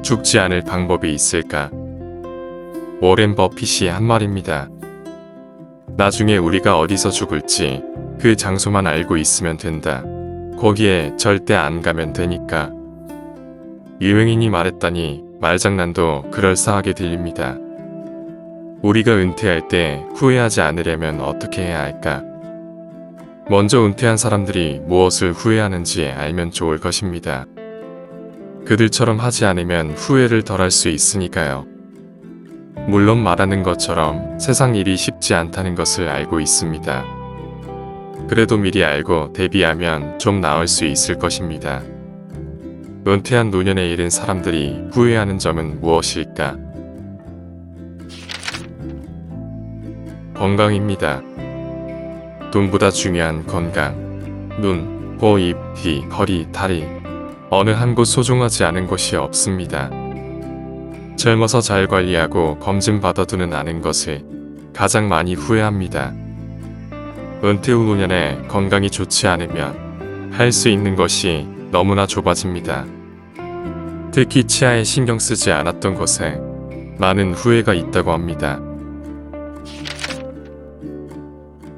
죽지 않을 방법이 있을까? 워렌 버핏이 한 말입니다. 나중에 우리가 어디서 죽을지 그 장소만 알고 있으면 된다. 거기에 절대 안 가면 되니까. 유명인이 말했다니 말장난도 그럴싸하게 들립니다. 우리가 은퇴할 때 후회하지 않으려면 어떻게 해야 할까? 먼저 은퇴한 사람들이 무엇을 후회하는지 알면 좋을 것입니다. 그들처럼 하지 않으면 후회를 덜할 수 있으니까요. 물론 말하는 것처럼 세상 일이 쉽지 않다는 것을 알고 있습니다. 그래도 미리 알고 대비하면 좀 나을 수 있을 것입니다. 은퇴한 노년에 이른 사람들이 후회하는 점은 무엇일까? 건강입니다. 돈보다 중요한 건강. 눈, 코, 입, 귀, 허리, 다리. 어느 한 곳 소중하지 않은 곳이 없습니다. 젊어서 잘 관리하고 검진 받아두는 않은 것을 가장 많이 후회합니다. 은퇴 후 노년에 건강이 좋지 않으면 할 수 있는 것이 너무나 좁아집니다. 특히 치아에 신경 쓰지 않았던 것에 많은 후회가 있다고 합니다.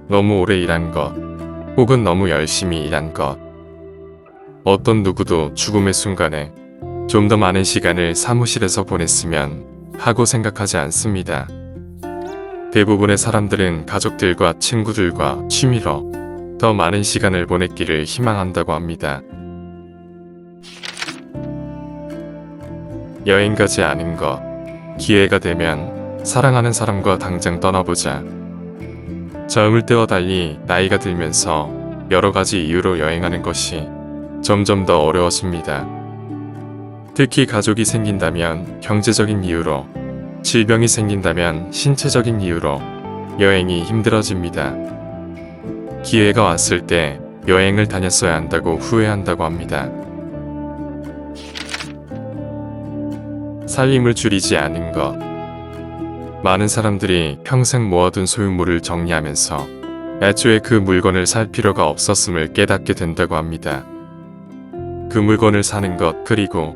너무 오래 일한 것, 혹은 너무 열심히 일한 것. 어떤 누구도 죽음의 순간에 좀 더 많은 시간을 사무실에서 보냈으면 하고 생각하지 않습니다. 대부분의 사람들은 가족들과 친구들과 취미로 더 많은 시간을 보냈기를 희망한다고 합니다. 여행 가지 않은 것, 기회가 되면 사랑하는 사람과 당장 떠나보자. 젊을 때와 달리 나이가 들면서 여러 가지 이유로 여행하는 것이 점점 더 어려워집니다. 특히 가족이 생긴다면 경제적인 이유로, 질병이 생긴다면 신체적인 이유로 여행이 힘들어집니다. 기회가 왔을 때 여행을 다녔어야 한다고 후회한다고 합니다. 살림을 줄이지 않은 것. 많은 사람들이 평생 모아둔 소유물을 정리하면서 애초에 그 물건을 살 필요가 없었음을 깨닫게 된다고 합니다. 그 물건을 사는 것, 그리고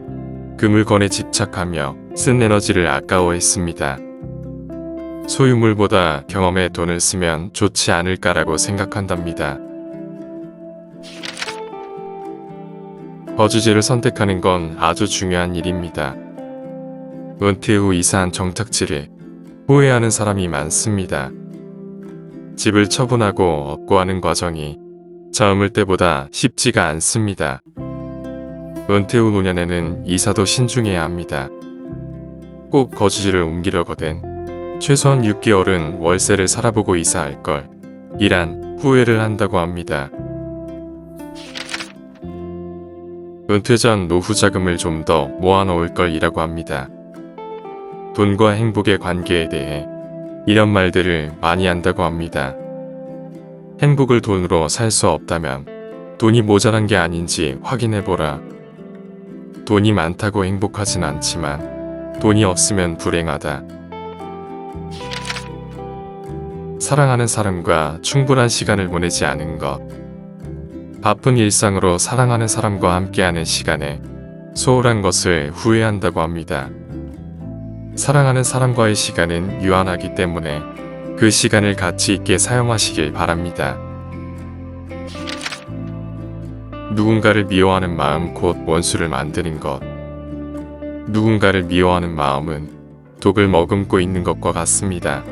그 물건에 집착하며 쓴 에너지를 아까워했습니다. 소유물보다 경험에 돈을 쓰면 좋지 않을까라고 생각한답니다. 거주지를 선택하는 건 아주 중요한 일입니다. 은퇴 후 이사한 정착지를 후회하는 사람이 많습니다. 집을 처분하고 얻고 하는 과정이 젊을 때보다 쉽지가 않습니다. 은퇴 후 노년에는 이사도 신중해야 합니다. 꼭 거주지를 옮기려거든 최소한 6개월은 월세를 살아보고 이사할 걸 이란 후회를 한다고 합니다. 은퇴 전 노후 자금을 좀 더 모아놓을 걸 이라고 합니다. 돈과 행복의 관계에 대해 이런 말들을 많이 한다고 합니다. 행복을 돈으로 살 수 없다면 돈이 모자란 게 아닌지 확인해보라. 돈이 많다고 행복하진 않지만 돈이 없으면 불행하다. 사랑하는 사람과 충분한 시간을 보내지 않은 것. 바쁜 일상으로 사랑하는 사람과 함께하는 시간에 소홀한 것을 후회한다고 합니다. 사랑하는 사람과의 시간은 유한하기 때문에 그 시간을 가치 있게 사용하시길 바랍니다. 누군가를 미워하는 마음 곧 원수를 만드는 것. 누군가를 미워하는 마음은 독을 머금고 있는 것과 같습니다.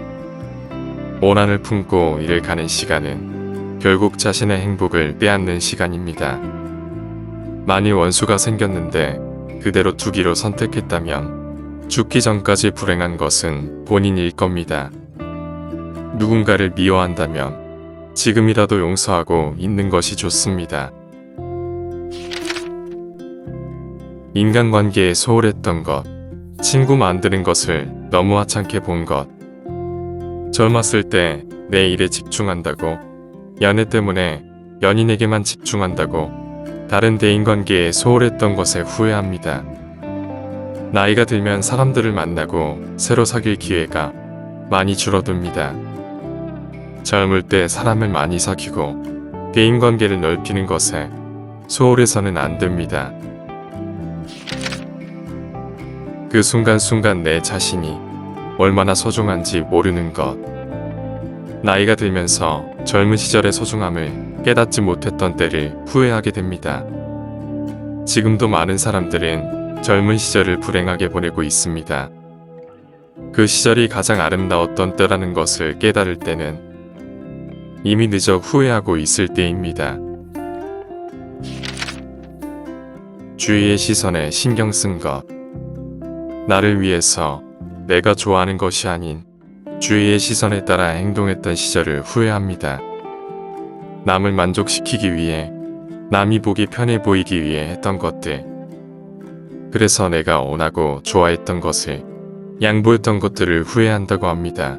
오난을 품고 일을 가는 시간은 결국 자신의 행복을 빼앗는 시간입니다. 만일 원수가 생겼는데 그대로 두기로 선택했다면 죽기 전까지 불행한 것은 본인일 겁니다. 누군가를 미워한다면 지금이라도 용서하고 있는 것이 좋습니다. 인간관계에 소홀했던 것, 친구 만드는 것을 너무 하찮게 본 것. 젊었을 때 내 일에 집중한다고, 연애 때문에 연인에게만 집중한다고 다른 대인관계에 소홀했던 것에 후회합니다. 나이가 들면 사람들을 만나고 새로 사귈 기회가 많이 줄어듭니다. 젊을 때 사람을 많이 사귀고 대인관계를 넓히는 것에 소홀해서는 안 됩니다. 그 순간순간 내 자신이 얼마나 소중한지 모르는 것. 나이가 들면서 젊은 시절의 소중함을 깨닫지 못했던 때를 후회하게 됩니다. 지금도 많은 사람들은 젊은 시절을 불행하게 보내고 있습니다. 그 시절이 가장 아름다웠던 때라는 것을 깨달을 때는 이미 늦어 후회하고 있을 때입니다. 주위의 시선에 신경 쓴 것. 나를 위해서 내가 좋아하는 것이 아닌 주위의 시선에 따라 행동했던 시절을 후회합니다. 남을 만족시키기 위해, 남이 보기 편해 보이기 위해 했던 것들. 그래서 내가 원하고 좋아했던 것을, 양보했던 것들을 후회한다고 합니다.